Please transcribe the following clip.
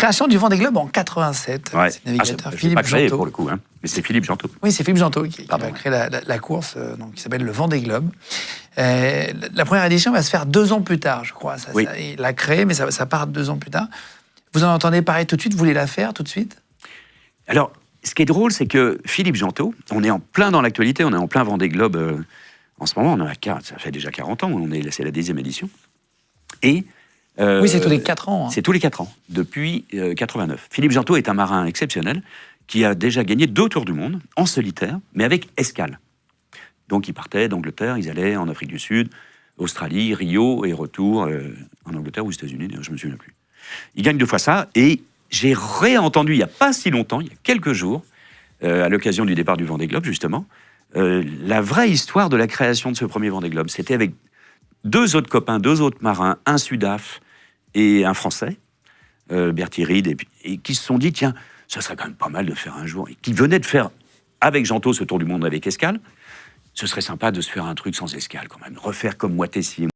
Création du Vendée Globe en 87. Ouais. C'est le navigateur c'est Philippe pas créé Gentot. pour le coup, hein. Mais c'est Philippe Gentot. Oui, c'est Philippe Gentot qui Pardon, a créé la course, donc, qui s'appelle le Vendée Globe. La première édition va se faire 2 ans plus tard, je crois. Oui. Il l'a créé, mais ça part 2 ans plus tard. Vous en entendez parler tout de suite? Vous voulez la faire tout de suite? Alors, ce qui est drôle, c'est que Philippe Gentot, on est en plein dans l'actualité, on est en plein Vendée Globe en ce moment, ça fait déjà 40 ans, c'est la 10e édition. Et oui, c'est tous les 4 ans. Hein. C'est tous les 4 ans, depuis 89. Philippe Gentot est un marin exceptionnel qui a déjà gagné 2 tours du monde en solitaire, mais avec escale. Donc ils partaient d'Angleterre, ils allaient en Afrique du Sud, Australie, Rio, et retour en Angleterre ou aux États-Unis, je me souviens plus. Il gagne 2 fois ça, et j'ai réentendu il n'y a pas si longtemps, il y a quelques jours, à l'occasion du départ du Vendée Globe justement, la vraie histoire de la création de ce premier Vendée Globe. C'était avec 2 autres copains, 2 autres marins, un Sudaf et un Français, Bertie Reed, et qui se sont dit, tiens, ça serait quand même pas mal de faire un jour, et qui venaient de faire avec Gentot ce tour du monde avec escale, ce serait sympa de se faire un truc sans escale quand même, refaire comme Moitessier.